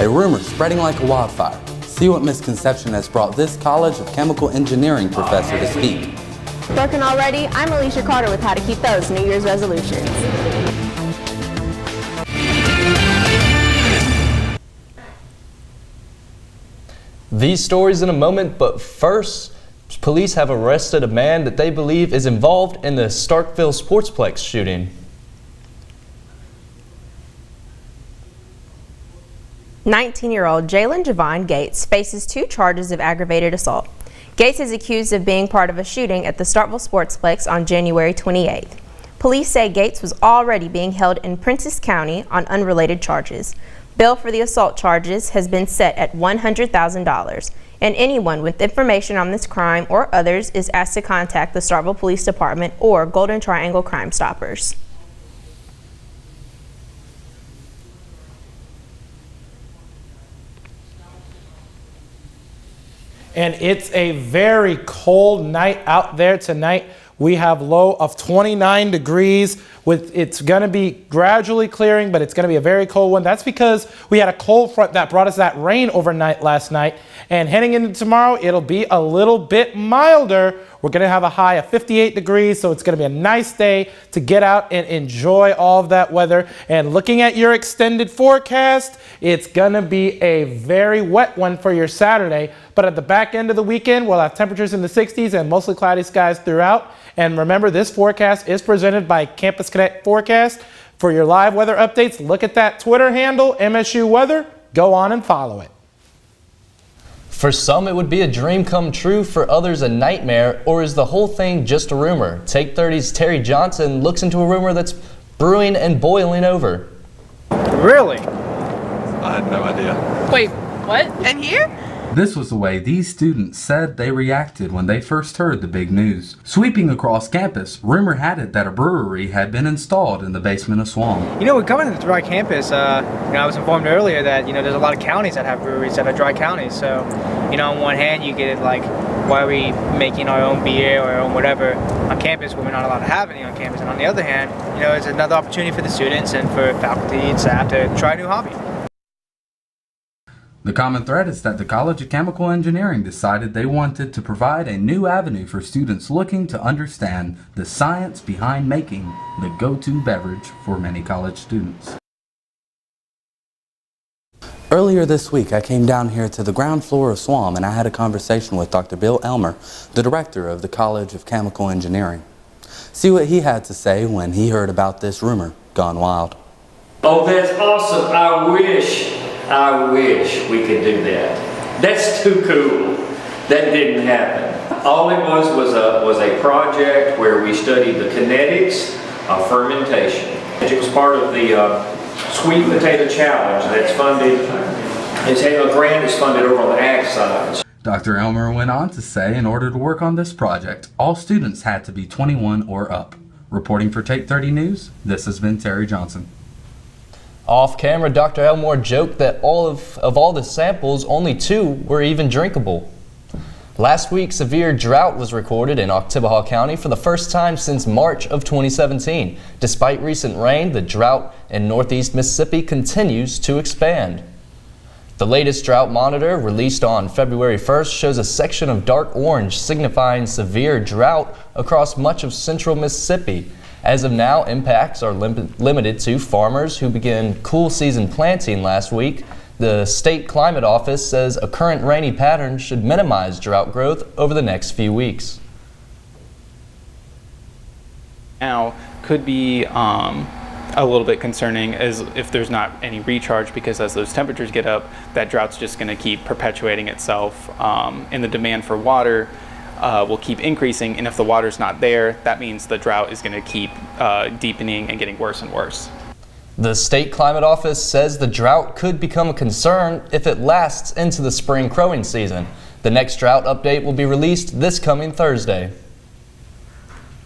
a rumor spreading like a wildfire. See what misconception has brought this College of Chemical Engineering professor to speak. Working already? I'm Alicia Carter with how to keep those New Year's resolutions. These stories in a moment, but first, police have arrested a man that they believe is involved in the Starkville Sportsplex shooting. 19-year-old Jalen Javon Gates faces 2 charges of aggravated assault. Gates is accused of being part of a shooting at the Starkville Sportsplex on January 28th. Police say Gates was already being held in Prentiss County on unrelated charges. Bail for the assault charges has been set at $100,000, and anyone with information on this crime or others is asked to contact the Starkville Police Department or Golden Triangle Crime Stoppers. And it's a very cold night out there tonight. We have low of 29 degrees. It's going to be gradually clearing, but it's going to be a very cold one. That's because we had a cold front that brought us that rain overnight last night. And heading into tomorrow, it'll be a little bit milder. We're going to have a high of 58 degrees, so it's going to be a nice day to get out and enjoy all of that weather. And looking at your extended forecast, it's going to be a very wet one for your Saturday. But at the back end of the weekend, we'll have temperatures in the 60s and mostly cloudy skies throughout. And remember, this forecast is presented by Campus Connect Forecast. For your live weather updates, look at that Twitter handle, MSU Weather. Go on and follow it. For some, it would be a dream come true. For others, a nightmare. Or is the whole thing just a rumor? Take 30's Terry Johnson looks into a rumor that's brewing and boiling over. Really? I had no idea. Wait, what? And here? This was the way these students said they reacted when they first heard the big news. Sweeping across campus, rumor had it that a brewery had been installed in the basement of SWAM. You know, we're coming to the dry campus. I was informed earlier that, there's a lot of counties that have breweries that are dry counties. So, on one hand, you get it like, why are we making our own beer or our own whatever on campus when we're not allowed to have any on campus? And on the other hand, it's another opportunity for the students and for faculty and staff to try a new hobby. The common thread is that the College of Chemical Engineering decided they wanted to provide a new avenue for students looking to understand the science behind making the go-to beverage for many college students. Earlier this week, I came down here to the ground floor of SWAM and I had a conversation with Dr. Bill Elmer, the director of the College of Chemical Engineering. See what he had to say when he heard about this rumor gone wild. Oh, that's awesome. I wish we could do that. That's too cool. That didn't happen. All it was a project where we studied the kinetics of fermentation. It was part of the Sweet Potato Challenge that's funded. A grant is funded over on the ag side. Dr. Elmer went on to say in order to work on this project, all students had to be 21 or up. Reporting for Take 30 News, this has been Terry Johnson. Off camera, Dr. Elmore joked that of all the samples, only 2 were even drinkable. Last week, severe drought was recorded in Oktibbeha County for the first time since March of 2017. Despite recent rain, the drought in northeast Mississippi continues to expand. The latest drought monitor, released on February 1st, shows a section of dark orange signifying severe drought across much of central Mississippi. As of now, impacts are limited to farmers who began cool season planting last week. The State Climate Office says a current rainy pattern should minimize drought growth over the next few weeks. Now could be a little bit concerning as if there's not any recharge, because as those temperatures get up, that drought's just going to keep perpetuating itself, and the demand for water will keep increasing, and if the water's not there, that means the drought is going to keep deepening and getting worse and worse. The State Climate Office says the drought could become a concern if it lasts into the spring growing season. The next drought update will be released this coming Thursday.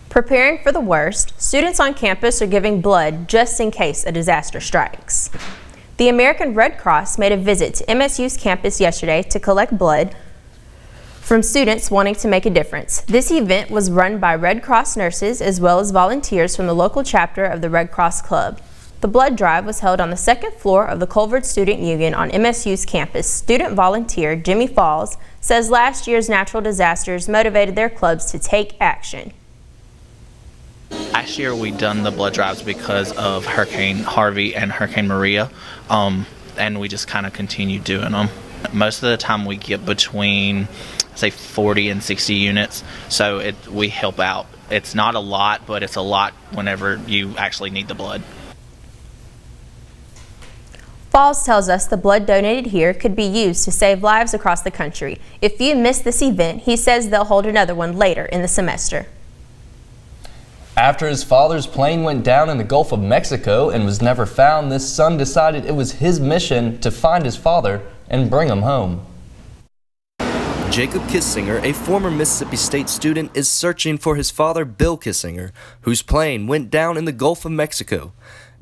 Preparing for the worst, students on campus are giving blood just in case a disaster strikes. The American Red Cross made a visit to MSU's campus yesterday to collect blood from students wanting to make a difference. This event was run by Red Cross nurses as well as volunteers from the local chapter of the Red Cross Club. The blood drive was held on the second floor of the Culver Student Union on MSU's campus. Student volunteer Jimmy Falls says last year's natural disasters motivated their clubs to take action. Last year we done the blood drives because of Hurricane Harvey and Hurricane Maria, and we just kind of continue doing them. Most of the time we get between, say, 40 and 60 units, so we help out. It's not a lot, but it's a lot whenever you actually need the blood. Falls tells us the blood donated here could be used to save lives across the country. If you miss this event, he says they'll hold another one later in the semester. After his father's plane went down in the Gulf of Mexico and was never found, this son decided it was his mission to find his father and bring him home. Jacob Kissinger, a former Mississippi State student, is searching for his father, Bill Kissinger, whose plane went down in the Gulf of Mexico.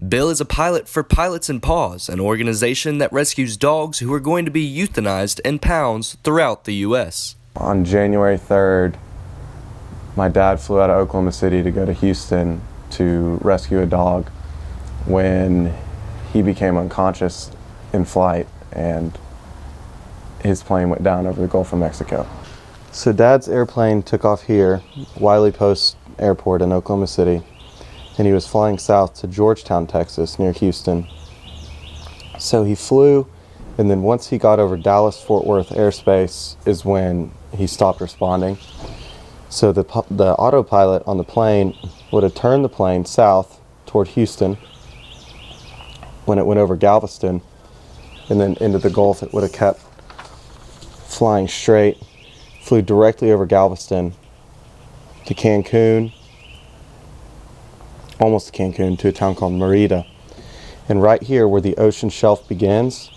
Bill is a pilot for Pilots and Paws, an organization that rescues dogs who are going to be euthanized in pounds throughout the U.S. On January 3rd, my dad flew out of Oklahoma City to go to Houston to rescue a dog when he became unconscious in flight and his plane went down over the Gulf of Mexico. So Dad's airplane took off here, Wiley Post Airport in Oklahoma City, and he was flying south to Georgetown, Texas, near Houston. So he flew, and then once he got over Dallas-Fort Worth airspace is when he stopped responding. So the autopilot on the plane would have turned the plane south toward Houston. When it went over Galveston and then into the Gulf, it would have kept flying straight, flew directly over Galveston to Cancun, almost to Cancun, to a town called Merida. And right here where the ocean shelf begins,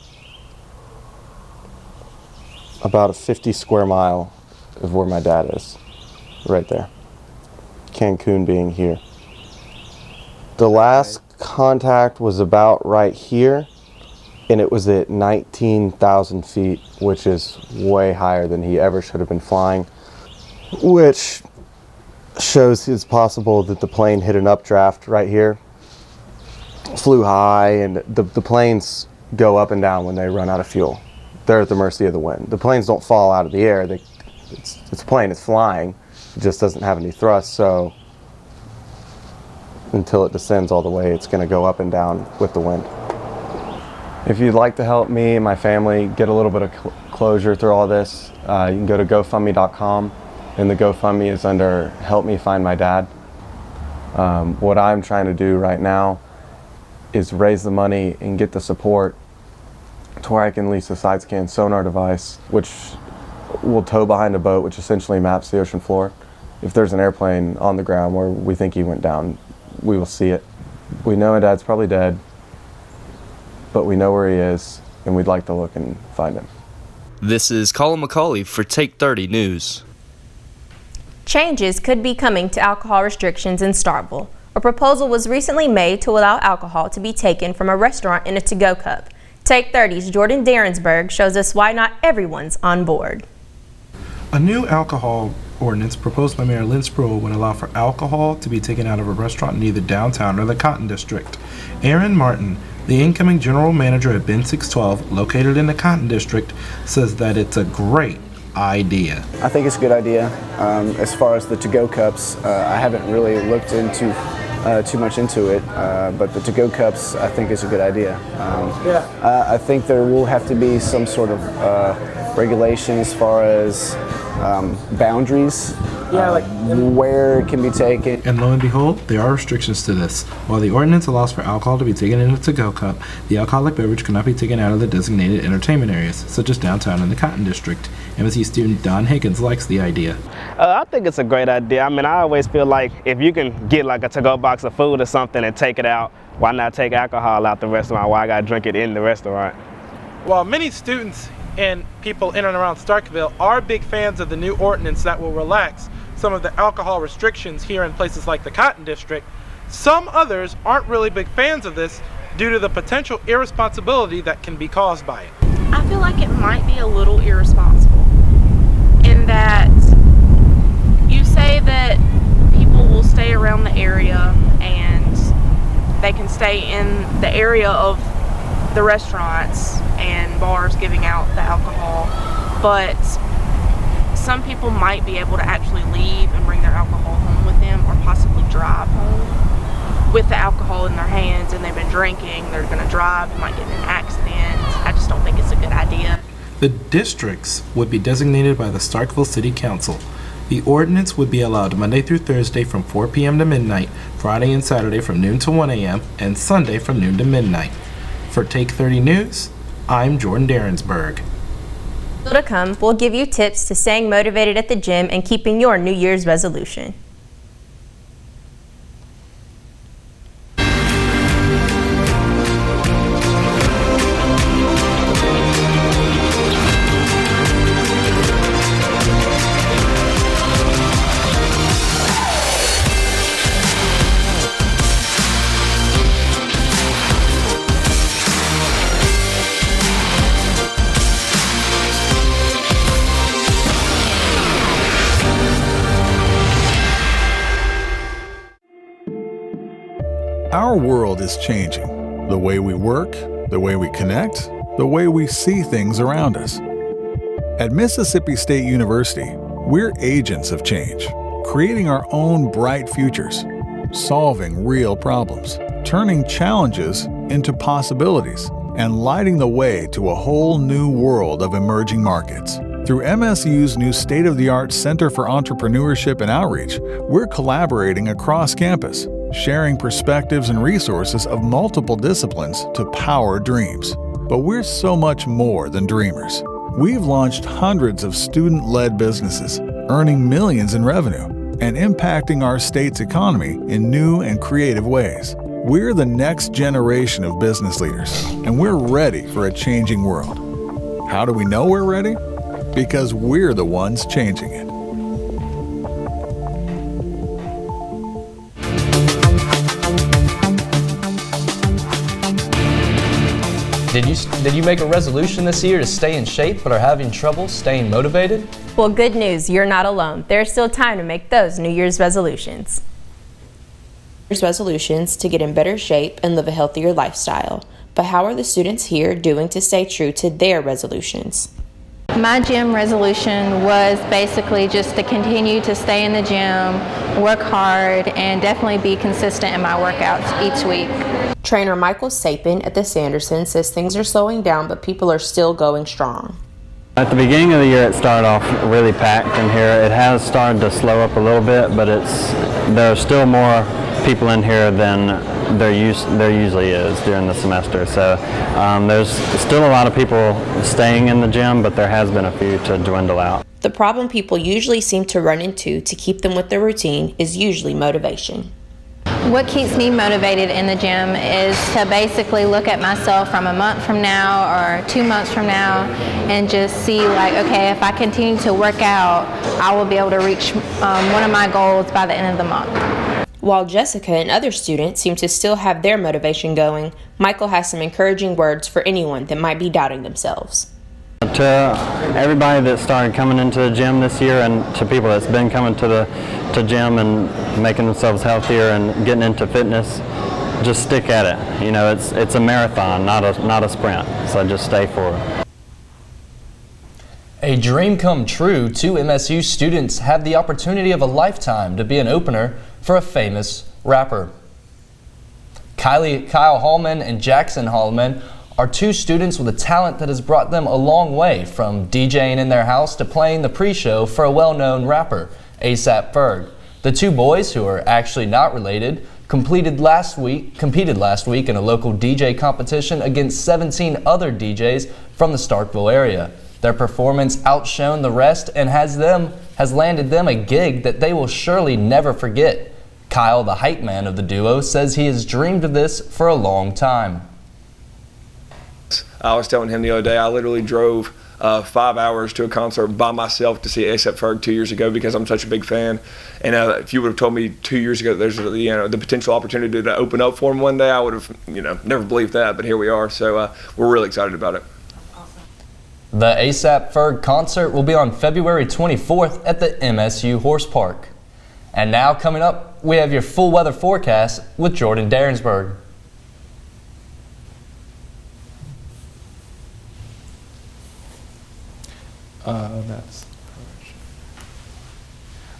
about a 50 square mile of where my dad is. Right there. Cancun being here. The last contact was about right here, and it was at 19,000 feet, which is way higher than he ever should have been flying, which shows it's possible that the plane hit an updraft right here, flew high, and the planes go up and down when they run out of fuel. They're at the mercy of the wind. The planes don't fall out of the air. It's a plane, it's flying. It just doesn't have any thrust, so until it descends all the way, it's going to go up and down with the wind. If you'd like to help me and my family get a little bit of closure through all this, you can go to GoFundMe.com, and the GoFundMe is under Help Me Find My Dad. What I'm trying to do right now is raise the money and get the support to where I can lease a side scan sonar device, which will tow behind a boat, which essentially maps the ocean floor. If there's an airplane on the ground where we think he went down, we will see it. We know my dad's probably dead, but we know where he is, and we'd like to look and find him. This is Colin McCauley for Take 30 News. Changes could be coming to alcohol restrictions in Starkville. A proposal was recently made to allow alcohol to be taken from a restaurant in a to-go cup. Take 30's Jordan Darensberg shows us why not everyone's on board. A new alcohol ordinance proposed by Mayor Lynn Spruill would allow for alcohol to be taken out of a restaurant in either downtown or the Cotton District. Aaron Martin, the incoming general manager at Ben 612, located in the Cotton District, says that it's a great idea. I think it's a good idea. As far as the to-go cups, I haven't really looked into too much into it, but the to-go cups I think is a good idea. I think there will have to be some sort of regulation as far as boundaries, where it can be taken. And lo and behold, there are restrictions to this. While the ordinance allows for alcohol to be taken in a to-go cup, the alcoholic beverage cannot be taken out of the designated entertainment areas, such as downtown and the Cotton District. MSU student Don Higgins likes the idea. I think it's a great idea. I mean, I always feel like if you can get like a to-go box of food or something and take it out, why not take alcohol out the restaurant? Why I gotta drink it in the restaurant? While many students and people in and around Starkville are big fans of the new ordinance that will relax some of the alcohol restrictions here in places like the Cotton District, some others aren't really big fans of this due to the potential irresponsibility that can be caused by it. I feel like it might be a little irresponsible in that you say that people will stay around the area and they can stay in the area of the restaurants and bars giving out the alcohol, but some people might be able to actually leave and bring their alcohol home with them, or possibly drive home with the alcohol in their hands, and they've been drinking, they're going to drive, they might get in an accident. I just don't think it's a good idea. The districts would be designated by the Starkville City Council. The ordinance would be allowed Monday through Thursday from 4 p.m. to midnight, Friday and Saturday from noon to 1 a.m., and Sunday from noon to midnight. For Take 30 News, I'm Jordan Derensberg. Still to come, we'll give you tips to staying motivated at the gym and keeping your New Year's resolution. Our world is changing. The way we work, the way we connect, the way we see things around us. At Mississippi State University, we're agents of change, creating our own bright futures, solving real problems, turning challenges into possibilities, and lighting the way to a whole new world of emerging markets. Through MSU's new state-of-the-art Center for Entrepreneurship and Outreach, we're collaborating across campus, sharing perspectives and resources of multiple disciplines to power dreams. But we're so much more than dreamers. We've launched hundreds of student-led businesses, earning millions in revenue, and impacting our state's economy in new and creative ways. We're the next generation of business leaders, and we're ready for a changing world. How do we know we're ready? Because we're the ones changing it. Did you make a resolution this year to stay in shape but are having trouble staying motivated? Well, good news, you're not alone. There's still time to make those New Year's resolutions. Resolutions to get in better shape and live a healthier lifestyle. But how are the students here doing to stay true to their resolutions? My gym resolution was basically just to continue to stay in the gym, work hard, and definitely be consistent in my workouts each week. Trainer Michael Sapin at the Sanderson says things are slowing down, but people are still going strong. At the beginning of the year, it started off really packed in here. It has started to slow up a little bit, but there are still more people in here than there usually is during the semester. So there's still a lot of people staying in the gym, but there has been a few to dwindle out. The problem people usually seem to run into to keep them with their routine is usually motivation. What keeps me motivated in the gym is to basically look at myself from a month from now or 2 months from now and just see, like, okay, if I continue to work out, I will be able to reach one of my goals by the end of the month. While Jessica and other students seem to still have their motivation going, Michael has some encouraging words for anyone that might be doubting themselves. To everybody that started coming into the gym this year, and to people that's been coming to gym and making themselves healthier and getting into fitness, just stick at it. You know, it's a marathon, not a sprint. So just stay for it. A dream come true, 2 MSU students have the opportunity of a lifetime to be an opener for a famous rapper. Kyle Hallman and Jackson Hallman are 2 students with a talent that has brought them a long way, from DJing in their house to playing the pre-show for a well-known rapper, A$AP Ferg. The 2 boys, who are actually not related, competed last week in a local DJ competition against 17 other DJs from the Starkville area. Their performance outshone the rest and has landed them a gig that they will surely never forget. Kyle, the hype man of the duo, says he has dreamed of this for a long time. I was telling him the other day, I literally drove 5 hours to a concert by myself to see A$AP Ferg 2 years ago because I'm such a big fan. And if you would have told me 2 years ago that there's the potential opportunity to open up for him one day, I would have never believed that. But here we are, so we're really excited about it. The A$AP Ferg concert will be on February 24th at the MSU Horse Park. And now coming up, we have your full weather forecast with Jordan Derensberg.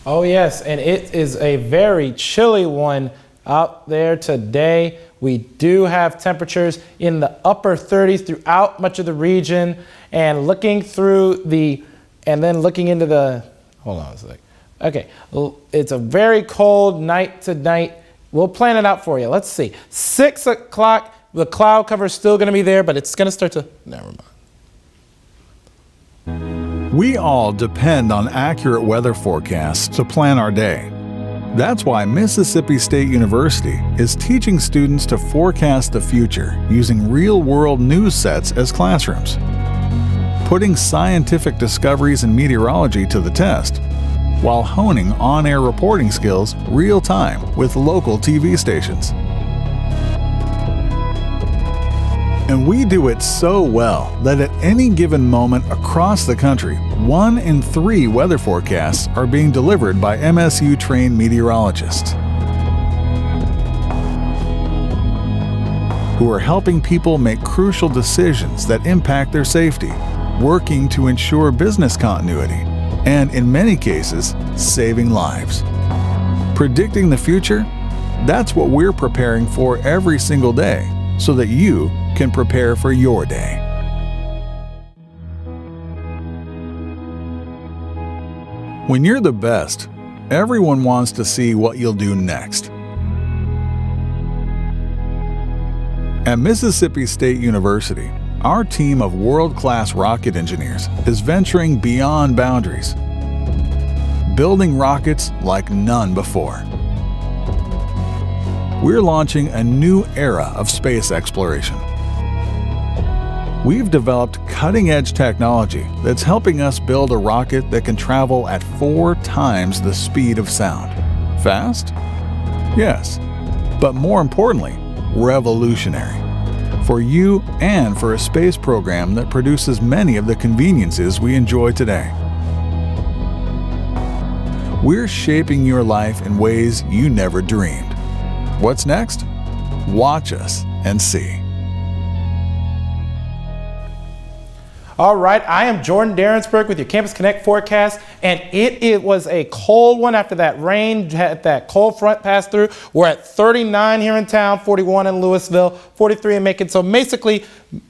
Oh yes, and it is a very chilly one out there today. We do have temperatures in the upper 30s throughout much of the region, and looking into the, hold on a sec. Okay, it's a very cold night tonight. We'll plan it out for you. Let's see. 6 o'clock, the cloud cover is still going to be there, but it's going to start to, never mind. We all depend on accurate weather forecasts to plan our day. That's why Mississippi State University is teaching students to forecast the future using real-world news sets as classrooms, putting scientific discoveries in meteorology to the test, while honing on-air reporting skills real-time with local TV stations. And we do it so well that at any given moment across the country, 1 in 3 weather forecasts are being delivered by MSU-trained meteorologists who are helping people make crucial decisions that impact their safety, working to ensure business continuity, and in many cases, saving lives. Predicting the future? That's what we're preparing for every single day, so that you can prepare for your day. When you're the best, everyone wants to see what you'll do next. At Mississippi State University, our team of world-class rocket engineers is venturing beyond boundaries, building rockets like none before. We're launching a new era of space exploration. We've developed cutting-edge technology that's helping us build a rocket that can travel at 4 times the speed of sound. Fast? Yes. But more importantly, revolutionary. For you and for a space program that produces many of the conveniences we enjoy today. We're shaping your life in ways you never dreamed. What's next? Watch us and see. All right, I am Jordan Darensburg with your Campus Connect forecast, and it was a cold one after that rain, had that cold front pass through. We're at 39 here in town, 41 in Louisville, 43 in Macon, so basically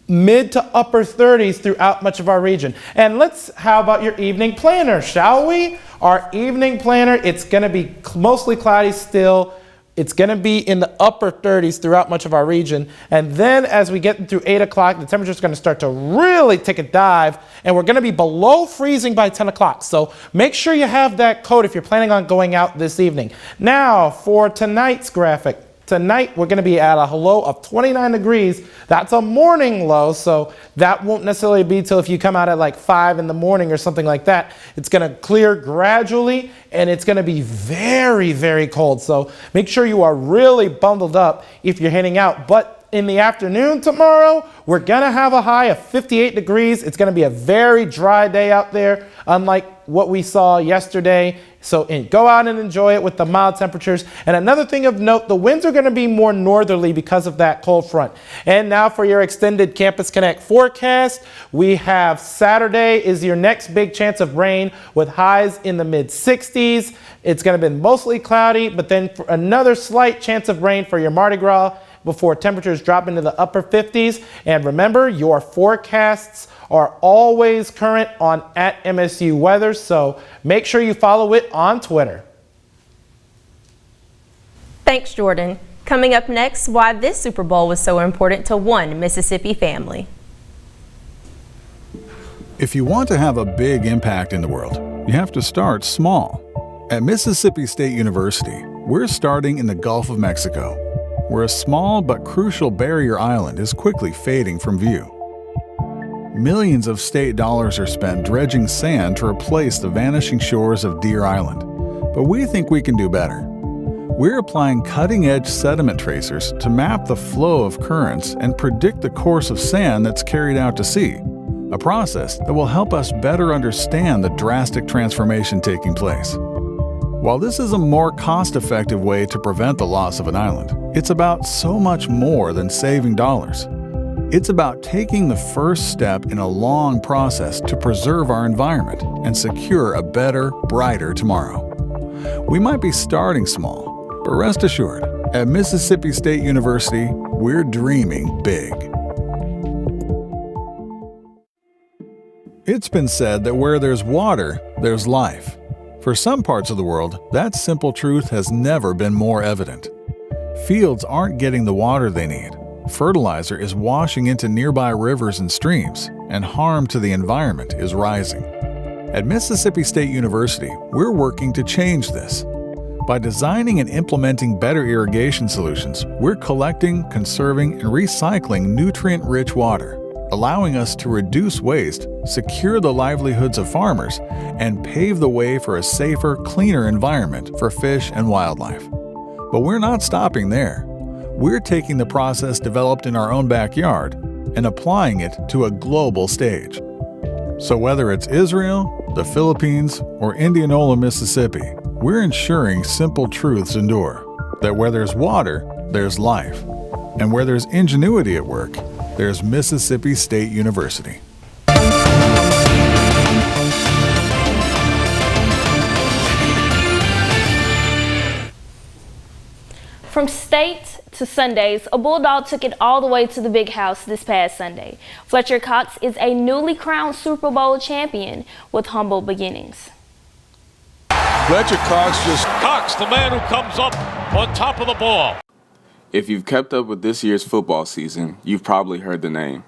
mid to upper 30s throughout much of our region. And how about your evening planner, shall we? Our evening planner, it's gonna be mostly cloudy still. It's going to be in the upper 30s throughout much of our region. And then as we get through 8 o'clock, the temperature is going to start to really take a dive, and we're going to be below freezing by 10 o'clock. So make sure you have that coat if you're planning on going out this evening. Now for tonight's graphic. Tonight, we're going to be at a low of 29 degrees. That's a morning low, so that won't necessarily be till if you come out at like 5 in the morning or something like that. It's going to clear gradually, and it's going to be very, very cold. So make sure you are really bundled up if you're heading out. But in the afternoon tomorrow, we're going to have a high of 58 degrees. It's going to be a very dry day out there, unlike what we saw yesterday. So go out and enjoy it with the mild temperatures. And another thing of note, the winds are going to be more northerly because of that cold front. And now for your extended Campus Connect forecast, we have Saturday is your next big chance of rain with highs in the mid-60s. It's going to be mostly cloudy, but then for another slight chance of rain for your Mardi Gras before temperatures drop into the upper 50s. And remember, your forecasts are always current on @MSU Weather, so make sure you follow it on Twitter. Thanks, Jordan. Coming up next, why this Super Bowl was so important to one Mississippi family. If you want to have a big impact in the world, you have to start small. At Mississippi State University, we're starting in the Gulf of Mexico, where a small but crucial barrier island is quickly fading from view. Millions of state dollars are spent dredging sand to replace the vanishing shores of Deer Island, but we think we can do better. We're applying cutting-edge sediment tracers to map the flow of currents and predict the course of sand that's carried out to sea, a process that will help us better understand the drastic transformation taking place. While this is a more cost-effective way to prevent the loss of an island, it's about so much more than saving dollars. It's about taking the first step in a long process to preserve our environment and secure a better, brighter tomorrow. We might be starting small, but rest assured, at Mississippi State University, we're dreaming big. It's been said that where there's water, there's life. For some parts of the world, that simple truth has never been more evident. Fields aren't getting the water they need. Fertilizer is washing into nearby rivers and streams, and harm to the environment is rising. At Mississippi State University, we're working to change this. By designing and implementing better irrigation solutions, we're collecting, conserving, and recycling nutrient-rich water, allowing us to reduce waste, secure the livelihoods of farmers, and pave the way for a safer, cleaner environment for fish and wildlife. But we're not stopping there. We're taking the process developed in our own backyard and applying it to a global stage. So whether it's Israel, the Philippines, or Indianola, Mississippi, we're ensuring simple truths endure, that where there's water, there's life. And where there's ingenuity at work, there's Mississippi State University. From state to Sundays, a Bulldog took it all the way to the big house this past Sunday. Fletcher Cox is a newly crowned Super Bowl champion with humble beginnings. Fletcher Cox, the man who comes up on top of the ball. If you've kept up with this year's football season, you've probably heard the name.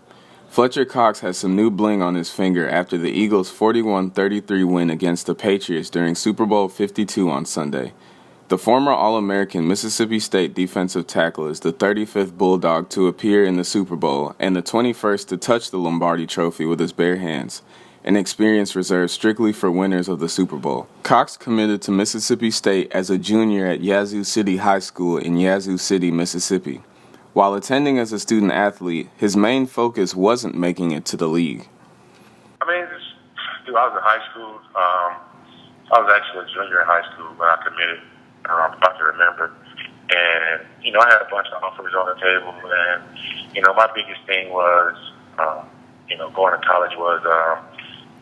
Fletcher Cox has some new bling on his finger after the Eagles' 41-33 win against the Patriots during Super Bowl 52 on Sunday. The former All-American Mississippi State defensive tackle is the 35th Bulldog to appear in the Super Bowl and the 21st to touch the Lombardi Trophy with his bare hands, an experience reserved strictly for winners of the Super Bowl. Cox committed to Mississippi State as a junior at Yazoo City High School in Yazoo City, Mississippi. While attending as a student athlete, his main focus wasn't making it to the league. I mean, I was in high school. I was actually a junior in high school when I committed, if I can remember. And, I had a bunch of offers on the table. And, my biggest thing was, going to college was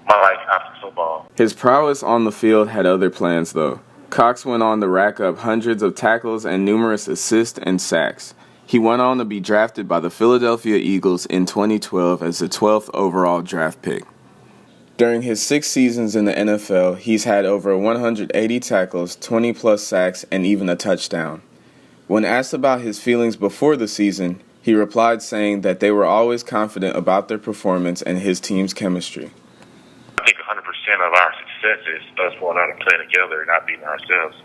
my life after football. His prowess on the field had other plans, though. Cox went on to rack up hundreds of tackles and numerous assists and sacks. He went on to be drafted by the Philadelphia Eagles in 2012 as the 12th overall draft pick. During his 6 seasons in the NFL, he's had over 180 tackles, 20-plus sacks, and even a touchdown. When asked about his feelings before the season, he replied saying that they were always confident about their performance and his team's chemistry. I think 100% of our success is us going out and playing together and not beating ourselves.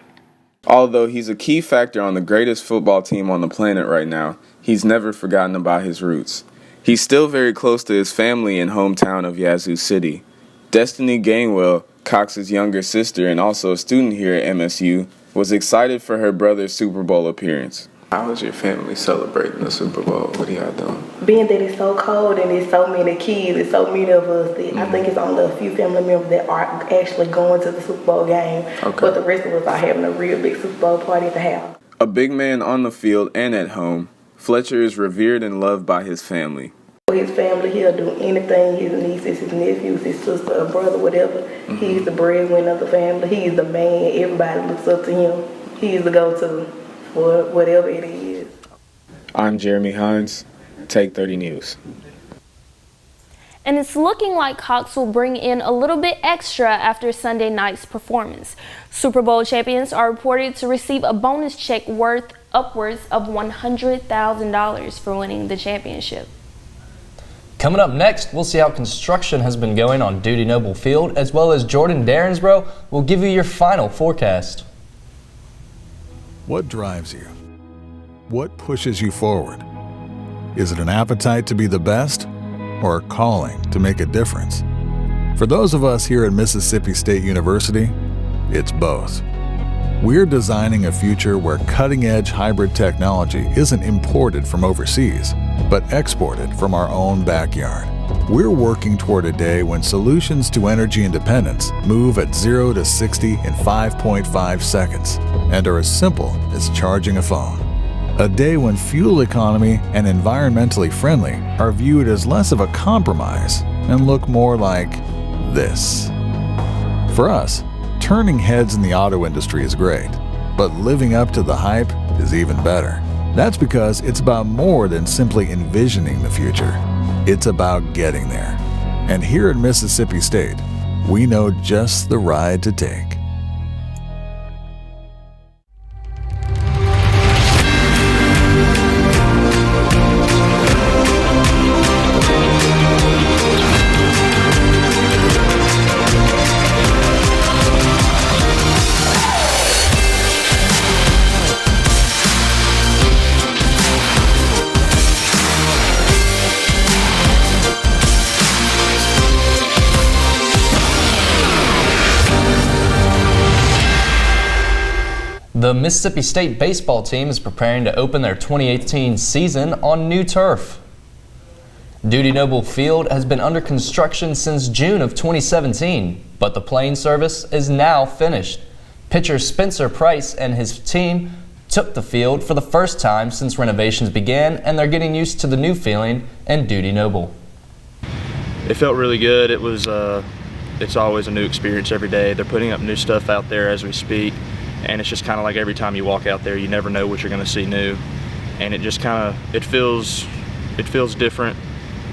Although he's a key factor on the greatest football team on the planet right now, he's never forgotten about his roots. He's still very close to his family and hometown of Yazoo City. Destiny Gainwell, Cox's younger sister and also a student here at MSU, was excited for her brother's Super Bowl appearance. How was your family celebrating the Super Bowl? What are y'all doing? Being that it's so cold and there's so many kids, there's so many of us, that I think it's only a few family members that are actually going to the Super Bowl game. Okay. But the rest of us are having a real big Super Bowl party at the house. A big man on the field and at home, Fletcher is revered and loved by his family. For his family, he'll do anything. His nieces, his nephews, his sister, or brother, whatever. He's the breadwinner of the family. He's the man. Everybody looks up to him. He's the go-to for whatever it is. I'm Jeremy Hines, Take 30 News. And it's looking like Cox will bring in a little bit extra after Sunday night's performance. Super Bowl champions are reported to receive a bonus check worth upwards of $100,000 for winning the championship. Coming up next, we'll see how construction has been going on Dudy Noble Field, as well as Jordan Dansborough will give you your final forecast. What drives you? What pushes you forward? Is it an appetite to be the best or a calling to make a difference? For those of us here at Mississippi State University, it's both. We're designing a future where cutting-edge hybrid technology isn't imported from overseas, but exported from our own backyard. We're working toward a day when solutions to energy independence move at 0 to 60 in 5.5 seconds and are as simple as charging a phone. A day when fuel economy and environmentally friendly are viewed as less of a compromise and look more like this. For us, turning heads in the auto industry is great, but living up to the hype is even better. That's because it's about more than simply envisioning the future. It's about getting there. And here at Mississippi State, we know just the ride to take. The Mississippi State baseball team is preparing to open their 2018 season on new turf. Dudy Noble Field has been under construction since June of 2017, but the playing service is now finished. Pitcher Spencer Price and his team took the field for the first time since renovations began, and they're getting used to the new feeling in Dudy Noble. It felt really good. It's always a new experience every day. They're putting up new stuff out there as we speak. And it's just kind of like every time you walk out there, you never know what you're going to see new. And it just kind of, it feels different.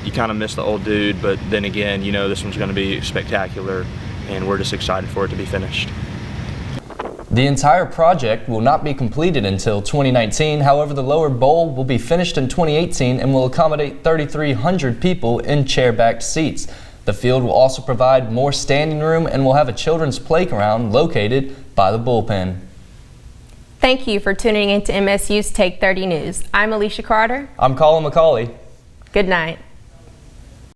You kind of miss the old dude, but then again, you know this one's going to be spectacular, and we're just excited for it to be finished. The entire project will not be completed until 2019. However, the lower bowl will be finished in 2018 and will accommodate 3,300 people in chair-backed seats. The field will also provide more standing room and will have a children's playground located by the bullpen. Thank you for tuning in to MSU's Take 30 News. I'm Alicia Carter. I'm Colin McCauley. Good night.